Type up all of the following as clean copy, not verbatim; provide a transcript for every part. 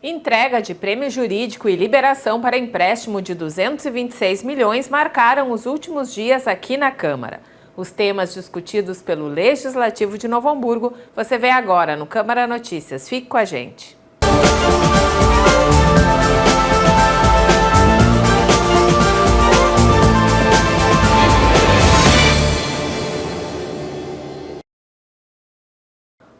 Entrega de prêmio jurídico e liberação para empréstimo de 226 milhões marcaram os últimos dias aqui na Câmara. Os temas discutidos pelo Legislativo de Novo Hamburgo você vê agora no Câmara Notícias. Fique com a gente.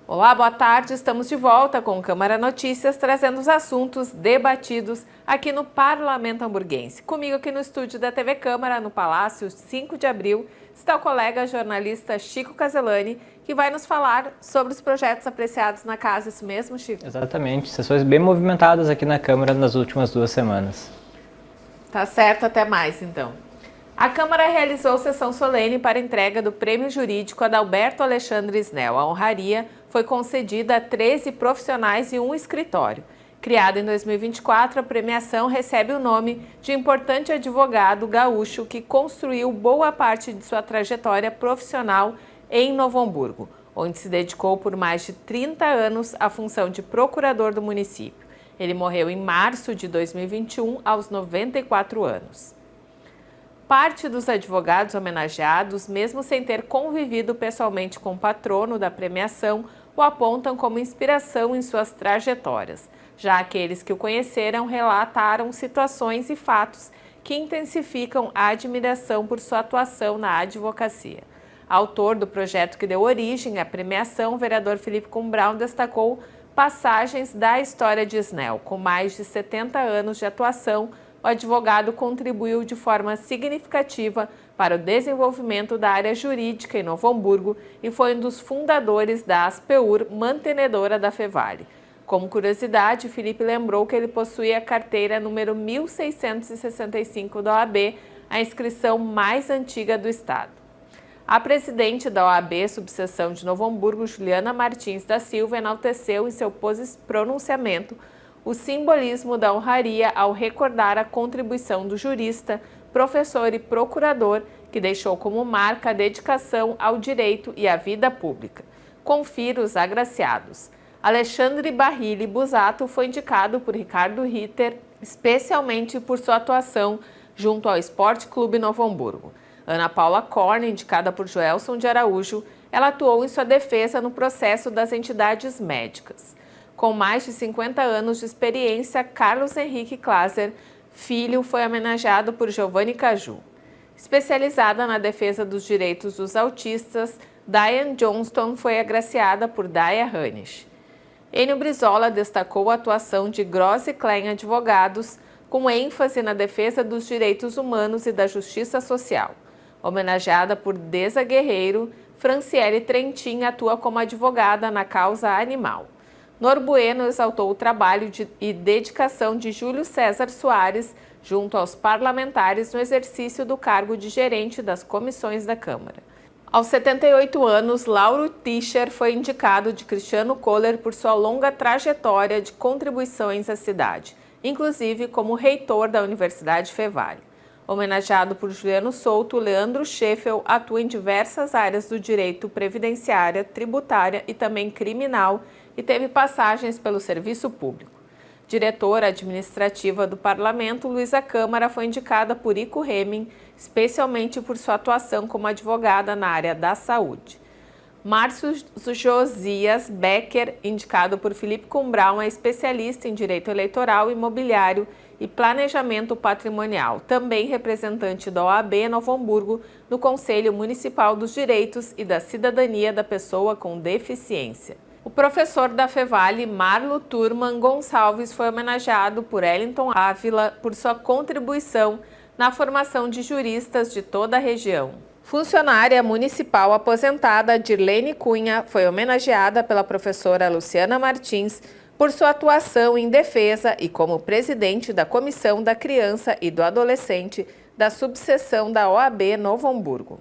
Olá, boa tarde. Estamos de volta com o Câmara Notícias, trazendo os assuntos debatidos aqui no Parlamento Hamburguense. Comigo aqui no estúdio da TV Câmara, no Palácio 5 de Abril, está o colega jornalista Chico Caselani, que vai nos falar sobre os projetos apreciados na casa. Isso mesmo, Chico? Exatamente. Sessões bem movimentadas aqui na Câmara nas últimas 2 semanas. Tá certo, até mais então. A Câmara realizou sessão solene para entrega do Prêmio Jurídico Adalberto Alexandre Snell. A honraria foi concedida a 13 profissionais e um escritório. Criada em 2024, a premiação recebe o nome de importante advogado gaúcho que construiu boa parte de sua trajetória profissional em Novo Hamburgo, onde se dedicou por mais de 30 anos à função de procurador do município. Ele morreu em março de 2021, aos 94 anos. Parte dos advogados homenageados, mesmo sem ter convivido pessoalmente com o patrono da premiação, o apontam como inspiração em suas trajetórias. Já aqueles que o conheceram relataram situações e fatos que intensificam a admiração por sua atuação na advocacia. Autor do projeto que deu origem à premiação, o vereador Philippe Kumbraun destacou passagens da história de Snell. Com mais de 70 anos de atuação, o advogado contribuiu de forma significativa para o desenvolvimento da área jurídica em Novo Hamburgo e foi um dos fundadores da Aspeur, mantenedora da Fevale. Como curiosidade, Felipe lembrou que ele possuía a carteira número 1665 da OAB, a inscrição mais antiga do Estado. A presidente da OAB, subseção de Novo Hamburgo, Juliana Martins da Silva, enalteceu em seu pronunciamento o simbolismo da honraria ao recordar a contribuição do jurista, professor e procurador que deixou como marca a dedicação ao direito e à vida pública. Confira os agraciados. Alexandre Barrilli Busato foi indicado por Ricardo Ritter, especialmente por sua atuação junto ao Esporte Clube Novo Hamburgo. Ana Paula Korn, indicada por Joelson de Araújo, ela atuou em sua defesa no processo das entidades médicas. Com mais de 50 anos de experiência, Carlos Henrique Klaser, filho, foi homenageado por Giovanni Caju. Especializada na defesa dos direitos dos autistas, Diane Johnston foi agraciada por Daya Hanisch. Enio Brizola destacou a atuação de Gross e Klein Advogados, com ênfase na defesa dos direitos humanos e da justiça social. Homenageada por Deza Guerreiro, Franciele Trentin atua como advogada na causa animal. Norbueno exaltou o trabalho e dedicação de Júlio César Soares junto aos parlamentares no exercício do cargo de gerente das comissões da Câmara. Aos 78 anos, Lauro Tischer foi indicado de Cristiano Kohler por sua longa trajetória de contribuições à cidade, inclusive como reitor da Universidade Fevale. Homenageado por Juliano Souto, Leandro Scheffel atua em diversas áreas do direito previdenciária, tributária e também criminal, e teve passagens pelo serviço público. Diretora administrativa do Parlamento, Luísa Câmara foi indicada por Ico Reming, especialmente por sua atuação como advogada na área da saúde. Márcio Josias Becker, indicado por Philippe Kumbraun, é especialista em direito eleitoral, imobiliário e planejamento patrimonial, também representante da OAB Novo Hamburgo no Conselho Municipal dos Direitos e da Cidadania da Pessoa com Deficiência. O professor da Fevale, Marlo Turman Gonçalves, foi homenageado por Ellington Ávila por sua contribuição na formação de juristas de toda a região. Funcionária municipal aposentada Dirlene Cunha foi homenageada pela professora Luciana Martins por sua atuação em defesa e como presidente da Comissão da Criança e do Adolescente da subseção da OAB Novo Hamburgo.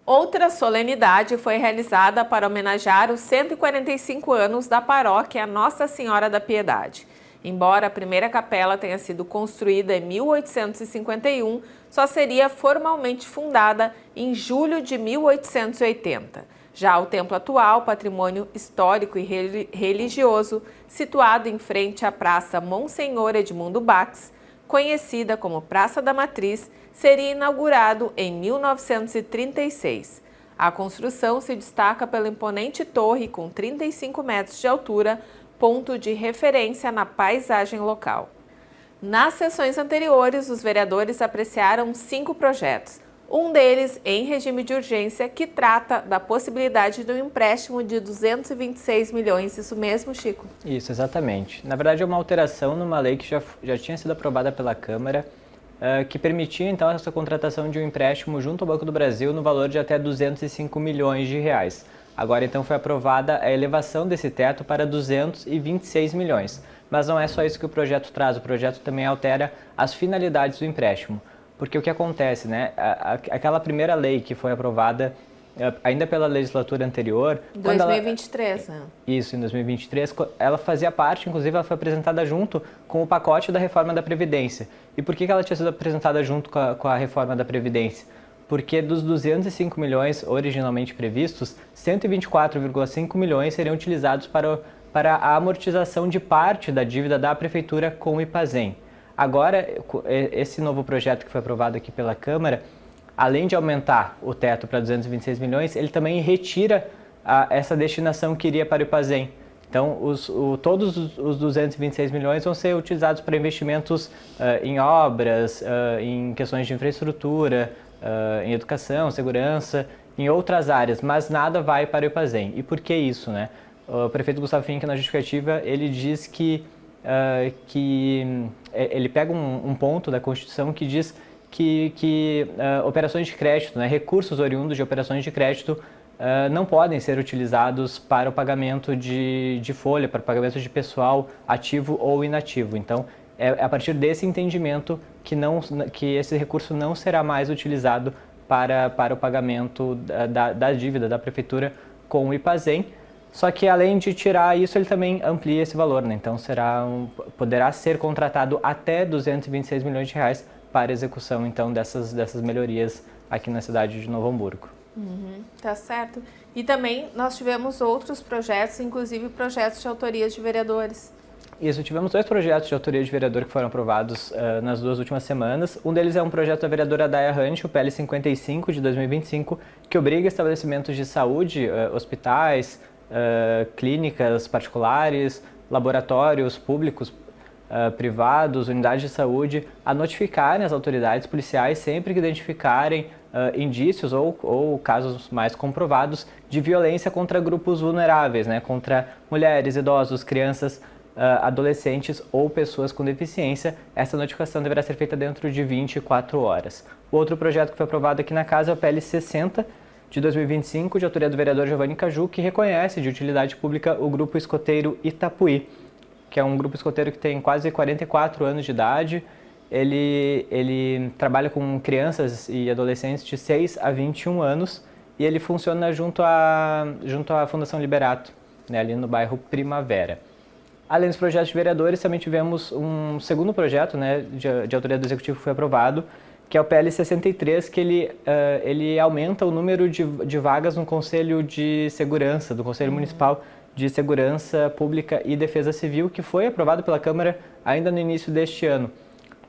Outra solenidade foi realizada para homenagear os 145 anos da paróquia Nossa Senhora da Piedade. Embora a primeira capela tenha sido construída em 1851, só seria formalmente fundada em julho de 1880. Já o templo atual, patrimônio histórico e religioso, situado em frente à Praça Monsenhor Edmundo Bax, conhecida como Praça da Matriz, seria inaugurado em 1936. A construção se destaca pela imponente torre com 35 metros de altura, ponto de referência na paisagem local. Nas sessões anteriores, os vereadores apreciaram 5 projetos. Um deles em regime de urgência, que trata da possibilidade de um empréstimo de 226 milhões. Isso mesmo, Chico? Isso, exatamente. Na verdade, é uma alteração numa lei que já tinha sido aprovada pela Câmara, que permitia, então, essa contratação de um empréstimo junto ao Banco do Brasil no valor de até 205 milhões de reais. Agora, então, foi aprovada a elevação desse teto para 226 milhões. Mas não é só isso que o projeto traz, o projeto também altera as finalidades do empréstimo. Porque o que acontece, né? Aquela primeira lei que foi aprovada ainda pela legislatura anterior... Em 2023, né? Isso, em 2023. Ela fazia parte, inclusive ela foi apresentada junto com o pacote da reforma da Previdência. E por que ela tinha sido apresentada junto com a reforma da Previdência? Porque dos 205 milhões originalmente previstos, 124,5 milhões seriam utilizados para a amortização de parte da dívida da Prefeitura com o IPAZEM. Agora, esse novo projeto que foi aprovado aqui pela Câmara, além de aumentar o teto para 226 milhões, ele também retira essa destinação que iria para o IPAZEM. Então, todos os 226 milhões vão ser utilizados para investimentos em obras, em questões de infraestrutura, em educação, segurança, em outras áreas, mas nada vai para o IPAZEM. E por que isso, né? O prefeito Gustavo Finck, na justificativa, ele diz que ele pega um ponto da Constituição que diz que operações de crédito, né, recursos oriundos de operações de crédito não podem ser utilizados para o pagamento de folha, para o pagamento de pessoal ativo ou inativo. Então, é a partir desse entendimento que esse recurso não será mais utilizado para o pagamento da dívida da Prefeitura com o IPAZEM. Só que, além de tirar isso, ele também amplia esse valor, né? Então, poderá ser contratado até 226 milhões de reais para execução, então, dessas melhorias aqui na cidade de Novo Hamburgo. Tá certo. E também nós tivemos outros projetos, inclusive projetos de autorias de vereadores. Isso, tivemos 2 projetos de autoria de vereador que foram aprovados nas 2 últimas semanas. Um deles é um projeto da vereadora Daya Rancho, o PL 55 de 2025, que obriga estabelecimentos de saúde, hospitais, clínicas particulares, laboratórios públicos, privados, unidades de saúde, a notificarem as autoridades policiais sempre que identificarem indícios ou casos mais comprovados de violência contra grupos vulneráveis, né, contra mulheres, idosos, crianças, adolescentes ou pessoas com deficiência. Essa notificação deverá ser feita dentro de 24 horas. O outro projeto que foi aprovado aqui na casa é o PL 60, de 2025, de autoria do vereador Giovanni Caju, que reconhece de utilidade pública o Grupo Escoteiro Itapuí, que é um grupo escoteiro que tem quase 44 anos de idade. Ele trabalha com crianças e adolescentes de 6 a 21 anos e ele funciona junto à Fundação Liberato, né, ali no bairro Primavera. Além dos projetos de vereadores, também tivemos um segundo projeto, né, de autoria do Executivo que foi aprovado, que é o PL 63, que ele aumenta o número de vagas no Conselho de Segurança, do Conselho Municipal de Segurança Pública e Defesa Civil, que foi aprovado pela Câmara ainda no início deste ano.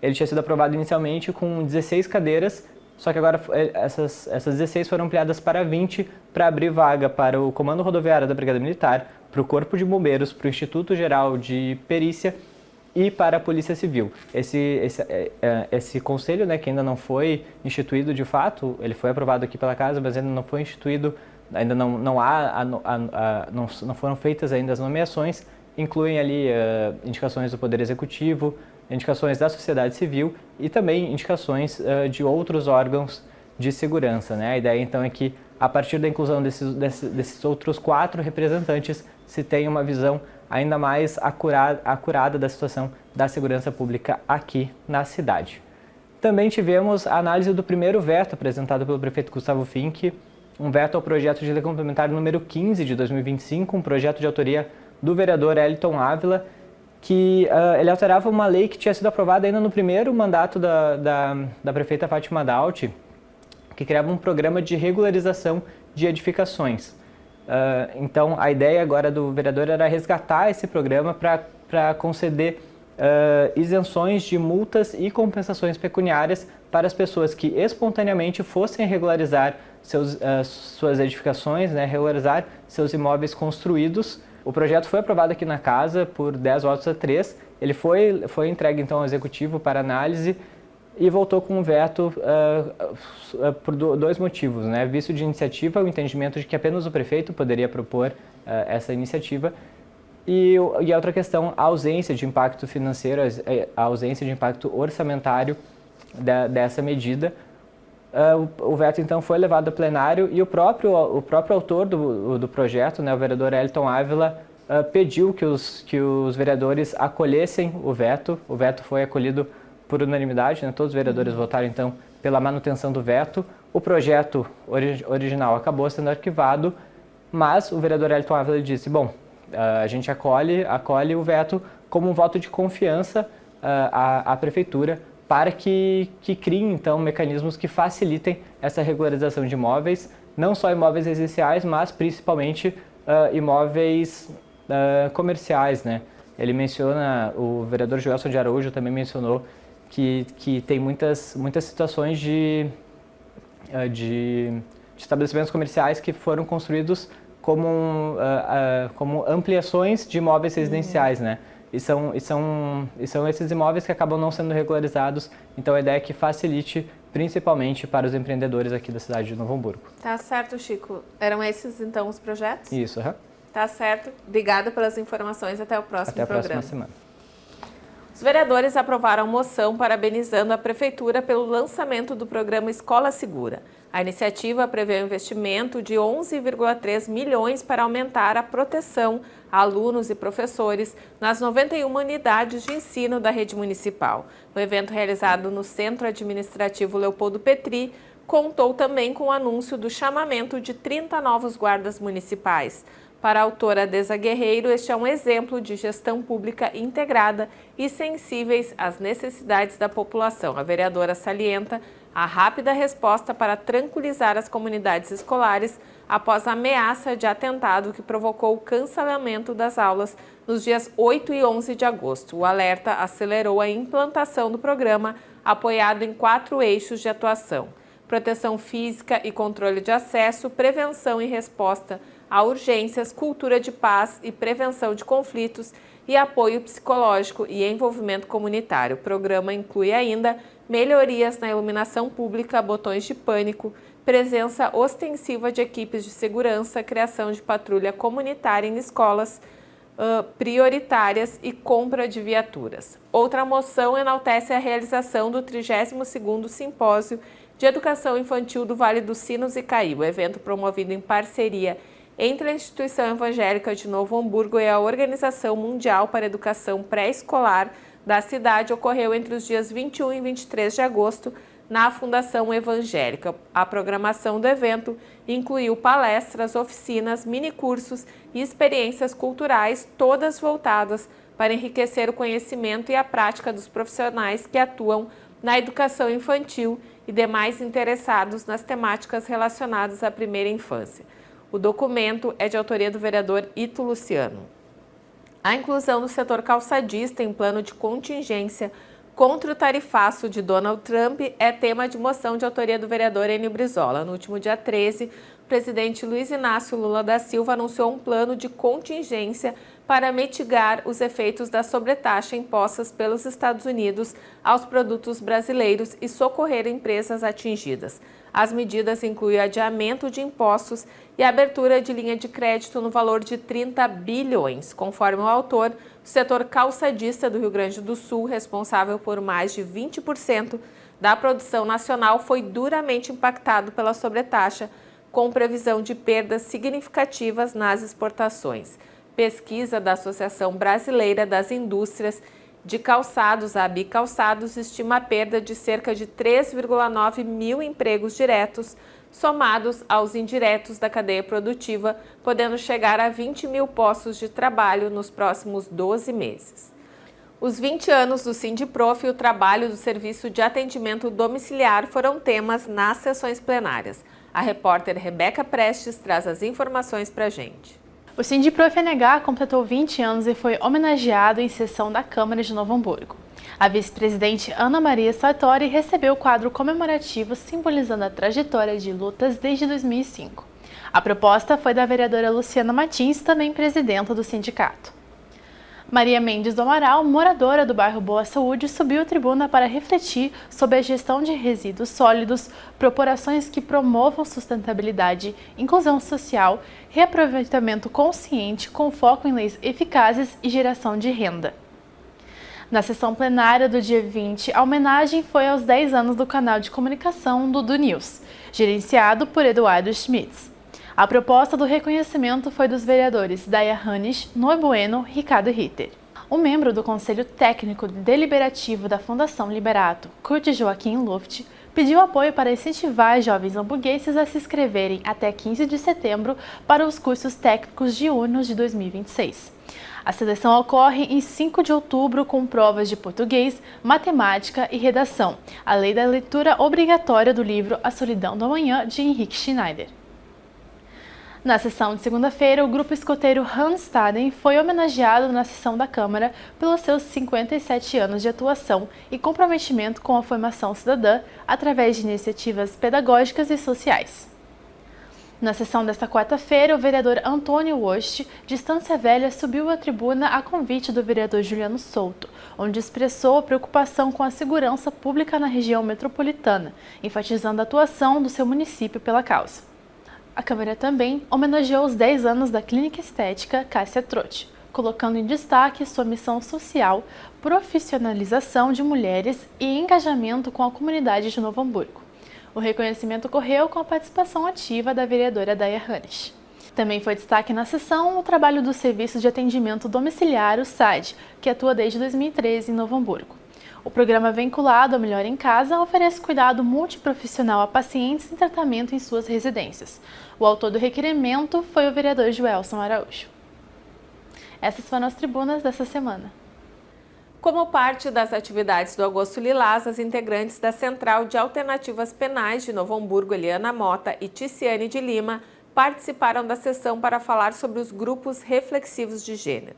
Ele tinha sido aprovado inicialmente com 16 cadeiras, só que agora essas 16 foram ampliadas para 20 para abrir vaga para o Comando Rodoviário da Brigada Militar, para o Corpo de Bombeiros, para o Instituto Geral de Perícia e para a Polícia Civil. Esse conselho, né, que ainda não foi instituído de fato, ele foi aprovado aqui pela Casa, mas ainda não foi instituído, ainda não foram feitas ainda as nomeações, incluem ali indicações do Poder Executivo, indicações da sociedade civil e também indicações de outros órgãos de segurança, né? A ideia então é que a partir da inclusão desses outros 4 representantes se tenha uma visão ainda mais acurada da situação da segurança pública aqui na cidade. Também tivemos a análise do primeiro veto apresentado pelo prefeito Gustavo Finck, um veto ao projeto de lei complementar número 15 de 2025, um projeto de autoria do vereador Elton Ávila, que ele alterava uma lei que tinha sido aprovada ainda no primeiro mandato da prefeita Fátima Dalti, que criava um programa de regularização de edificações. Então, a ideia agora do vereador era resgatar esse programa para conceder isenções de multas e compensações pecuniárias para as pessoas que espontaneamente fossem regularizar suas edificações, né, regularizar seus imóveis construídos. O projeto foi aprovado aqui na Casa por 10 votos a 3. Ele foi entregue então ao Executivo para análise e voltou com um veto por dois motivos, né? Vício de iniciativa, o entendimento de que apenas o prefeito poderia propor essa iniciativa, e a outra questão, a ausência de impacto financeiro, a ausência de impacto orçamentário dessa medida. O veto então foi levado a plenário e o próprio autor do projeto, né, o vereador Elton Ávila, pediu que os vereadores acolhessem o veto. O veto foi acolhido por unanimidade, né? Todos os vereadores votaram então pela manutenção do veto. O projeto original acabou sendo arquivado, mas o vereador Elton Ávila disse, bom, a gente acolhe o veto como um voto de confiança à prefeitura para que criem então mecanismos que facilitem essa regularização de imóveis, não só imóveis residenciais, mas principalmente imóveis comerciais, né? Ele menciona, o vereador Joelson de Araújo também mencionou que tem muitas situações de estabelecimentos comerciais que foram construídos como ampliações de imóveis residenciais, né? E são esses imóveis que acabam não sendo regularizados. Então a ideia é que facilite principalmente para os empreendedores aqui da cidade de Novo Hamburgo. Tá certo, Chico. Eram esses então os projetos? Isso, aham. Tá certo. Obrigada pelas informações. Até o próximo programa. Até a próxima semana. Os vereadores aprovaram moção parabenizando a Prefeitura pelo lançamento do programa Escola Segura. A iniciativa prevê um investimento de 11,3 milhões para aumentar a proteção a alunos e professores nas 91 unidades de ensino da rede municipal. O evento, realizado no Centro Administrativo Leopoldo Petri, contou também com o anúncio do chamamento de 30 novos guardas municipais. Para a autora Adesa Guerreiro, este é um exemplo de gestão pública integrada e sensíveis às necessidades da população. A vereadora salienta a rápida resposta para tranquilizar as comunidades escolares após a ameaça de atentado que provocou o cancelamento das aulas nos dias 8 e 11 de agosto. O alerta acelerou a implantação do programa, apoiado em 4 eixos de atuação: proteção física e controle de acesso, prevenção e resposta a urgências, cultura de paz e prevenção de conflitos e apoio psicológico e envolvimento comunitário. O programa inclui ainda melhorias na iluminação pública, botões de pânico, presença ostensiva de equipes de segurança, criação de patrulha comunitária em escolas prioritárias e compra de viaturas. Outra moção enaltece a realização do 32º Simpósio de Educação Infantil do Vale dos Sinos e Caí. O evento, promovido em parceria entre a Instituição Evangélica de Novo Hamburgo e a Organização Mundial para a Educação Pré-Escolar da cidade, ocorreu entre os dias 21 e 23 de agosto na Fundação Evangélica. A programação do evento incluiu palestras, oficinas, minicursos e experiências culturais, todas voltadas para enriquecer o conhecimento e a prática dos profissionais que atuam na educação infantil e demais interessados nas temáticas relacionadas à primeira infância. O documento é de autoria do vereador Ito Luciano. A inclusão do setor calçadista em plano de contingência contra o tarifaço de Donald Trump é tema de moção de autoria do vereador Enio Brizola. No último dia 13, o presidente Luiz Inácio Lula da Silva anunciou um plano de contingência para mitigar os efeitos da sobretaxa impostas pelos Estados Unidos aos produtos brasileiros e socorrer empresas atingidas. As medidas incluem adiamento de impostos e abertura de linha de crédito no valor de 30 bilhões. Conforme o autor, o setor calçadista do Rio Grande do Sul, responsável por mais de 20% da produção nacional, foi duramente impactado pela sobretaxa, com previsão de perdas significativas nas exportações. Pesquisa da Associação Brasileira das Indústrias de Calçados, a ABI Calçados, estima a perda de cerca de 3,9 mil empregos diretos, somados aos indiretos da cadeia produtiva, podendo chegar a 20 mil postos de trabalho nos próximos 12 meses. Os 20 anos do Sindiprof e o trabalho do Serviço de Atendimento Domiciliar foram temas nas sessões plenárias. A repórter Rebeca Prestes traz as informações para a gente. O Sindiprof-NH completou 20 anos e foi homenageado em sessão da Câmara de Novo Hamburgo. A vice-presidente Ana Maria Sartori recebeu o quadro comemorativo simbolizando a trajetória de lutas desde 2005. A proposta foi da vereadora Luciana Martins, também presidenta do sindicato. Maria Mendes do Amaral, moradora do bairro Boa Saúde, subiu à tribuna para refletir sobre a gestão de resíduos sólidos, proporções que promovam sustentabilidade, inclusão social, reaproveitamento consciente com foco em leis eficazes e geração de renda. Na sessão plenária do dia 20, a homenagem foi aos 10 anos do canal de comunicação Dudu News, gerenciado por Eduardo Schmitz. A proposta do reconhecimento foi dos vereadores Daya Hanisch, Noé Bueno, Ricardo Ritter. Um membro do Conselho Técnico Deliberativo da Fundação Liberato, Kurt Joaquim Luft, pediu apoio para incentivar jovens hamburgueses a se inscreverem até 15 de setembro para os cursos técnicos de UNOS de 2026. A seleção ocorre em 5 de outubro com provas de português, matemática e redação, além da leitura obrigatória do livro A Solidão do Amanhã, de Henrique Schneider. Na sessão de segunda-feira, o grupo escoteiro Hans Staden foi homenageado na sessão da Câmara pelos seus 57 anos de atuação e comprometimento com a formação cidadã através de iniciativas pedagógicas e sociais. Na sessão desta quarta-feira, o vereador Antônio Wost, de Estância Velha, subiu à tribuna a convite do vereador Juliano Souto, onde expressou a preocupação com a segurança pública na região metropolitana, enfatizando a atuação do seu município pela causa. A Câmara também homenageou os 10 anos da Clínica Estética Cássia Trotti, colocando em destaque sua missão social, profissionalização de mulheres e engajamento com a comunidade de Novo Hamburgo. O reconhecimento ocorreu com a participação ativa da vereadora Daya Hanisch. Também foi destaque na sessão o trabalho do Serviço de Atendimento Domiciliar, o SAD, que atua desde 2013 em Novo Hamburgo. O programa vinculado ao Melhor em Casa oferece cuidado multiprofissional a pacientes em tratamento em suas residências. O autor do requerimento foi o vereador Joelson Araújo. Essas foram as tribunas dessa semana. Como parte das atividades do Agosto Lilás, as integrantes da Central de Alternativas Penais de Novo Hamburgo, Eliana Mota e Ticiane de Lima, participaram da sessão para falar sobre os grupos reflexivos de gênero.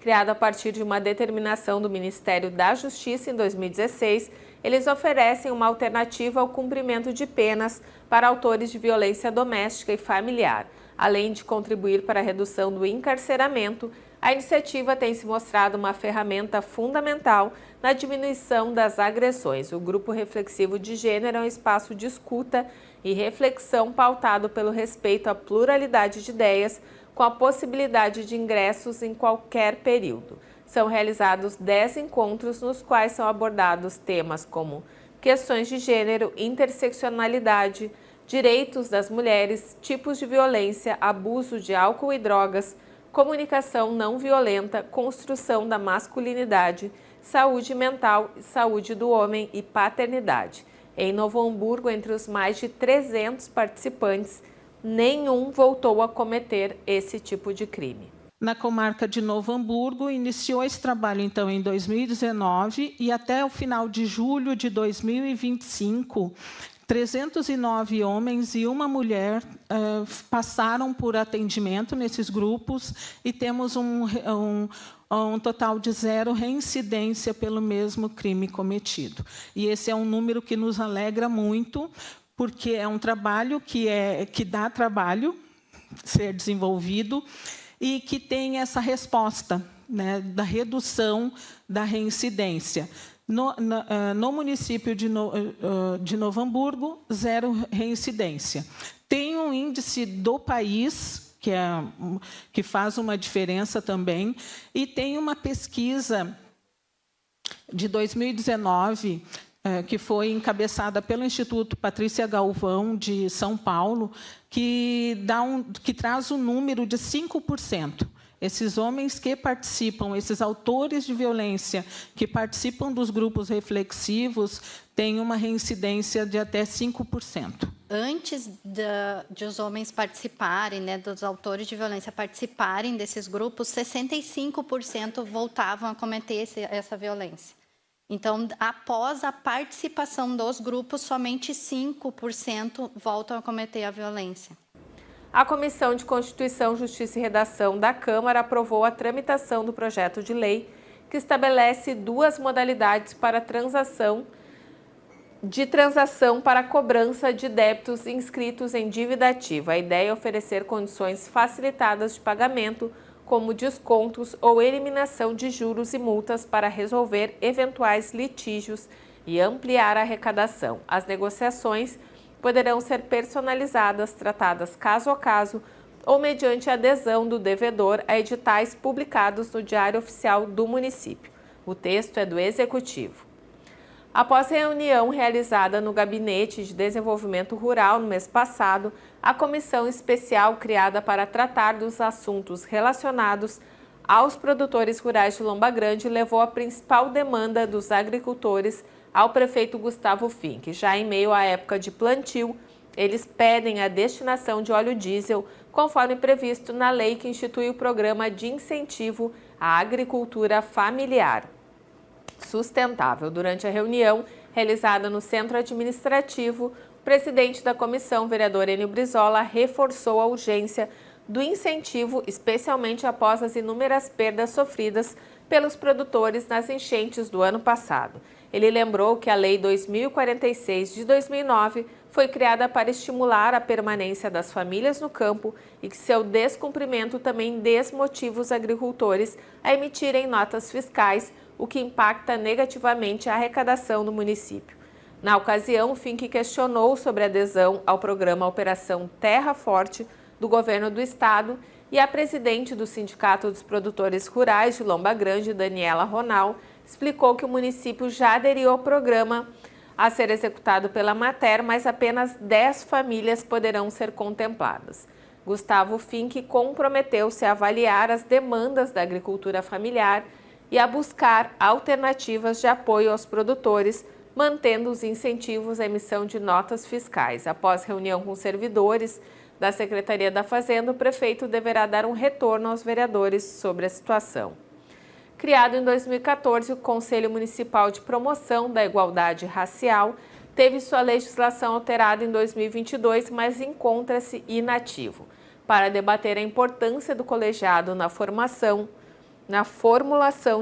Criado a partir de uma determinação do Ministério da Justiça em 2016, eles oferecem uma alternativa ao cumprimento de penas para autores de violência doméstica e familiar. Além de contribuir para a redução do encarceramento, a iniciativa tem se mostrado uma ferramenta fundamental na diminuição das agressões. O Grupo Reflexivo de Gênero é um espaço de escuta e reflexão pautado pelo respeito à pluralidade de ideias, com a possibilidade de ingressos em qualquer período. São realizados 10 encontros nos quais são abordados temas como questões de gênero, interseccionalidade, direitos das mulheres, tipos de violência, abuso de álcool e drogas, comunicação não violenta, construção da masculinidade, saúde mental, saúde do homem e paternidade. Em Novo Hamburgo, entre os mais de 300 participantes, nenhum voltou a cometer esse tipo de crime. Na comarca de Novo Hamburgo, iniciou esse trabalho então em 2019 e até o final de julho de 2025, 309 homens e uma mulher passaram por atendimento nesses grupos e temos um total de 0 reincidência pelo mesmo crime cometido. E esse é um número que nos alegra muito, porque é um trabalho que dá trabalho ser desenvolvido e que tem essa resposta, né, da redução da reincidência. No município de Novo Hamburgo, 0 reincidência. Tem um índice do país, que faz uma diferença também, e tem uma pesquisa de 2019, que foi encabeçada pelo Instituto Patrícia Galvão, de São Paulo, que traz um número de 5%. Esses homens que participam, esses autores de violência que participam dos grupos reflexivos, têm uma reincidência de até 5%. Antes de os homens participarem, né, dos autores de violência participarem desses grupos, 65% voltavam a cometer essa violência. Então, após a participação dos grupos, somente 5% voltam a cometer a violência. A Comissão de Constituição, Justiça e Redação da Câmara aprovou a tramitação do projeto de lei que estabelece 2 modalidades para transação para a cobrança de débitos inscritos em dívida ativa. A ideia é oferecer condições facilitadas de pagamento, como descontos ou eliminação de juros e multas para resolver eventuais litígios e ampliar a arrecadação. As negociações poderão ser personalizadas, tratadas caso a caso ou mediante adesão do devedor a editais publicados no Diário Oficial do município. O texto é do Executivo. Após reunião realizada no Gabinete de Desenvolvimento Rural no mês passado, a comissão especial criada para tratar dos assuntos relacionados aos produtores rurais de Lomba Grande levou a principal demanda dos agricultores ao prefeito Gustavo Fink. Já em meio à época de plantio, eles pedem a destinação de óleo diesel, conforme previsto na lei que institui o Programa de Incentivo à Agricultura Familiar Sustentável. Durante a reunião realizada no Centro Administrativo, o presidente da comissão, vereador Enio Brizola, reforçou a urgência do incentivo, especialmente após as inúmeras perdas sofridas pelos produtores nas enchentes do ano passado. Ele lembrou que a Lei 2046 de 2009 foi criada para estimular a permanência das famílias no campo e que seu descumprimento também desmotiva os agricultores a emitirem notas fiscais, o que impacta negativamente a arrecadação do município. Na ocasião, o Fink questionou sobre a adesão ao programa Operação Terra Forte do governo do estado e a presidente do Sindicato dos Produtores Rurais de Lomba Grande, Daniela Ronal, explicou que o município já aderiu ao programa a ser executado pela Mater, mas apenas 10 famílias poderão ser contempladas. Gustavo Fink comprometeu-se a avaliar as demandas da agricultura familiar e a buscar alternativas de apoio aos produtores, mantendo os incentivos à emissão de notas fiscais. Após reunião com servidores da Secretaria da Fazenda, o prefeito deverá dar um retorno aos vereadores sobre a situação. Criado em 2014, o Conselho Municipal de Promoção da Igualdade Racial teve sua legislação alterada em 2022, mas encontra-se inativo. Para debater a importância do colegiado na formulação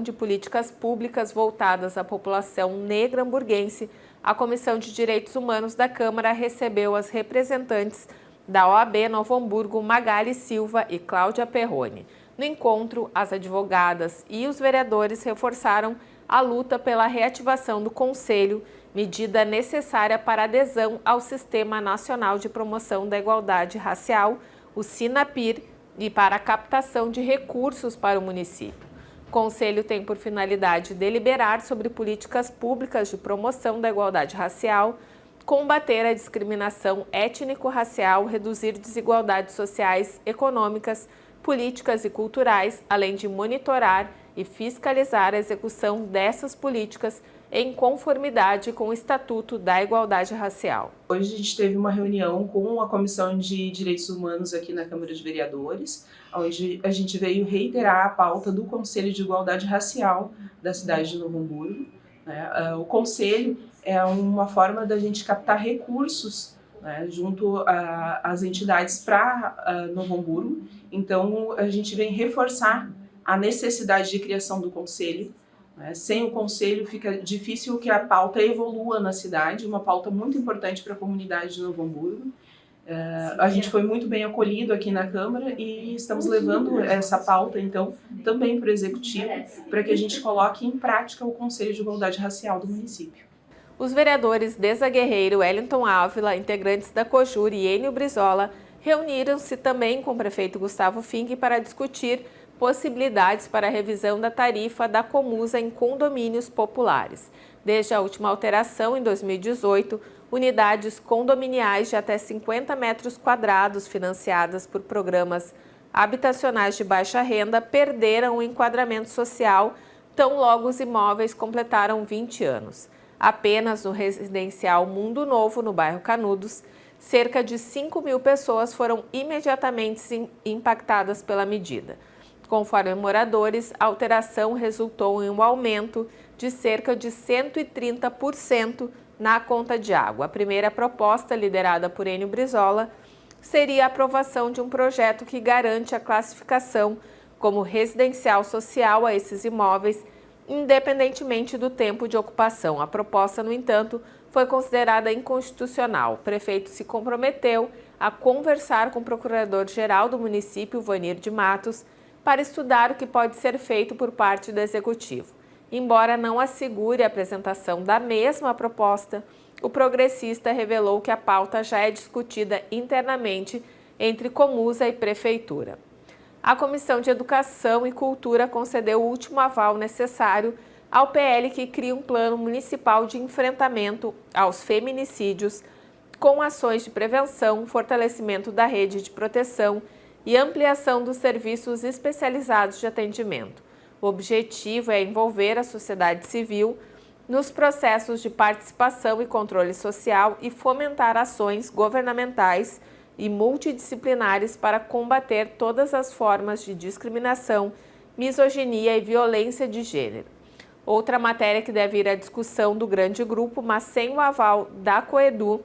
de políticas públicas voltadas à população negra hamburguense, a Comissão de Direitos Humanos da Câmara recebeu as representantes da OAB Novo Hamburgo, Magali Silva e Cláudia Perrone. No encontro, as advogadas e os vereadores reforçaram a luta pela reativação do Conselho, medida necessária para adesão ao Sistema Nacional de Promoção da Igualdade Racial, o SINAPIR, e para a captação de recursos para o município. O Conselho tem por finalidade deliberar sobre políticas públicas de promoção da igualdade racial, combater a discriminação étnico-racial, reduzir desigualdades sociais, econômicas, políticas e culturais, além de monitorar e fiscalizar a execução dessas políticas em conformidade com o Estatuto da Igualdade Racial. Hoje a gente teve uma reunião com a Comissão de Direitos Humanos aqui na Câmara de Vereadores, onde a gente veio reiterar a pauta do Conselho de Igualdade Racial da cidade de Novo Hamburgo. O Conselho é uma forma da gente captar recursos, junto às entidades para Novo Hamburgo. Então, a gente vem reforçar a necessidade de criação do Conselho. Sem o Conselho fica difícil que a pauta evolua na cidade, uma pauta muito importante para a comunidade de Novo Hamburgo. A gente foi muito bem acolhido aqui na Câmara e estamos levando essa pauta, então, também para o Executivo, para que a gente coloque em prática o Conselho de Igualdade Racial do município. Os vereadores Deza Guerreiro, Wellington Ávila, integrantes da COJUR e Enio Brizola reuniram-se também com o prefeito Gustavo Fink para discutir possibilidades para a revisão da tarifa da Comusa em condomínios populares. Desde a última alteração, em 2018, unidades condominiais de até 50 metros quadrados financiadas por programas habitacionais de baixa renda perderam o enquadramento social tão logo os imóveis completaram 20 anos. Apenas no residencial Mundo Novo, no bairro Canudos, cerca de 5.000 pessoas foram imediatamente impactadas pela medida. Conforme moradores, a alteração resultou em um aumento de cerca de 130% na conta de água. A primeira proposta, liderada por Enio Brizola, seria a aprovação de um projeto que garante a classificação como residencial social a esses imóveis, independentemente do tempo de ocupação. A proposta, no entanto, foi considerada inconstitucional. O prefeito se comprometeu a conversar com o procurador-geral do município, Vanir de Matos, para estudar o que pode ser feito por parte do executivo. Embora não assegure a apresentação da mesma proposta, o progressista revelou que a pauta já é discutida internamente entre Comusa e Prefeitura. A Comissão de Educação e Cultura concedeu o último aval necessário ao PL que cria um plano municipal de enfrentamento aos feminicídios, com ações de prevenção, fortalecimento da rede de proteção e ampliação dos serviços especializados de atendimento. O objetivo é envolver a sociedade civil nos processos de participação e controle social e fomentar ações governamentais e multidisciplinares para combater todas as formas de discriminação, misoginia e violência de gênero. Outra matéria que deve ir à discussão do grande grupo, mas sem o aval da Coedu,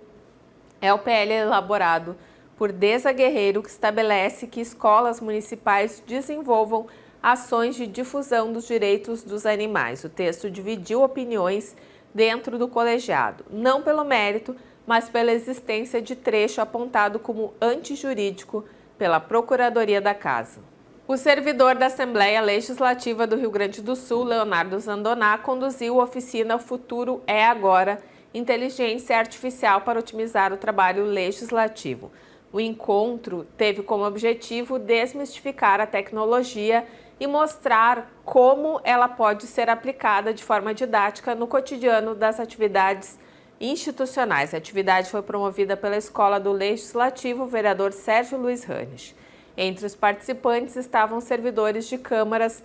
é o PL elaborado por Deza Guerreiro, que estabelece que escolas municipais desenvolvam ações de difusão dos direitos dos animais. O texto dividiu opiniões dentro do colegiado, não pelo mérito, mas pela existência de trecho apontado como antijurídico pela Procuradoria da Casa. O servidor da Assembleia Legislativa do Rio Grande do Sul, Leonardo Zandoná, conduziu a oficina Futuro é Agora, Inteligência Artificial para otimizar o trabalho legislativo. O encontro teve como objetivo desmistificar a tecnologia e mostrar como ela pode ser aplicada de forma didática no cotidiano das atividades institucionais. A atividade foi promovida pela Escola do Legislativo, vereador Sérgio Luiz Ranisch. Entre os participantes estavam servidores de câmaras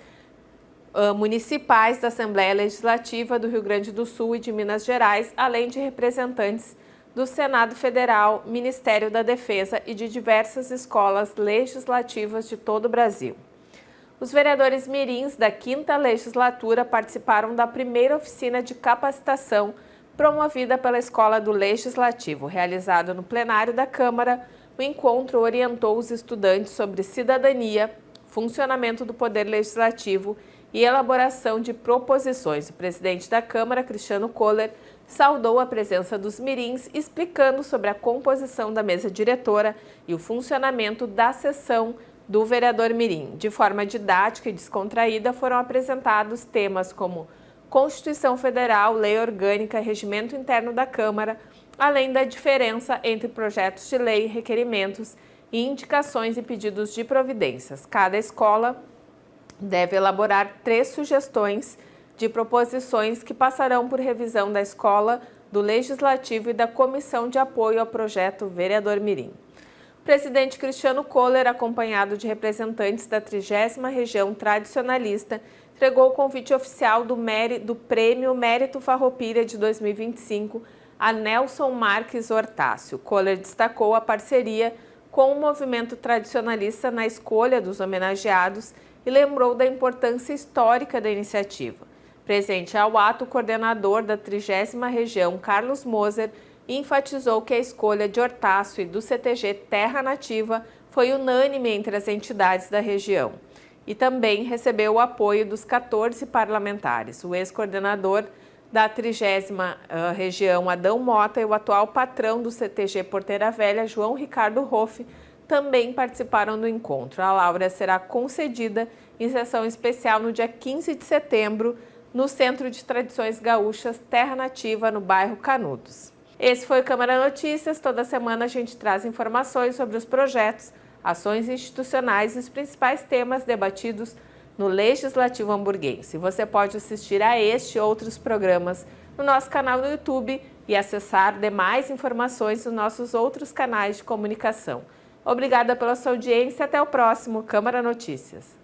municipais da Assembleia Legislativa do Rio Grande do Sul e de Minas Gerais, além de representantes do Senado Federal, Ministério da Defesa e de diversas escolas legislativas de todo o Brasil. Os vereadores mirins da 5ª Legislatura participaram da primeira oficina de capacitação promovida pela Escola do Legislativo. Realizado no plenário da Câmara, o encontro orientou os estudantes sobre cidadania, funcionamento do Poder Legislativo e elaboração de proposições. O presidente da Câmara, Cristiano Kohler, saudou a presença dos mirins, explicando sobre a composição da mesa diretora e o funcionamento da sessão do vereador mirim. De forma didática e descontraída, foram apresentados temas como Constituição Federal, Lei Orgânica, Regimento Interno da Câmara, além da diferença entre projetos de lei, requerimentos e indicações e pedidos de providências. Cada escola deve elaborar 3 sugestões de proposições que passarão por revisão da Escola, do Legislativo e da Comissão de Apoio ao Projeto Vereador Mirim. O presidente Cristiano Kohler, acompanhado de representantes da 30ª Região Tradicionalista, entregou o convite oficial do Prêmio Mérito Farroupilha de 2025 a Nelson Marques Hortácio. Kohler destacou a parceria com o movimento tradicionalista na escolha dos homenageados e lembrou da importância histórica da iniciativa. Presente ao ato, o coordenador da 30ª Região, Carlos Moser, enfatizou que a escolha de Hortácio e do CTG Terra Nativa foi unânime entre as entidades da região e também recebeu o apoio dos 14 parlamentares. O ex-coordenador da 30ª Região, Adão Mota, e o atual patrão do CTG Porteira Velha, João Ricardo Hoff, também participaram do encontro. A Laura será concedida em sessão especial no dia 15 de setembro, no Centro de Tradições Gaúchas Terra Nativa, no bairro Canudos. Esse foi o Câmara Notícias. Toda semana a gente traz informações sobre os projetos, ações institucionais e os principais temas debatidos no Legislativo Hamburguense. Você pode assistir a este e outros programas no nosso canal no YouTube e acessar demais informações nos nossos outros canais de comunicação. Obrigada pela sua audiência e até o próximo Câmara Notícias.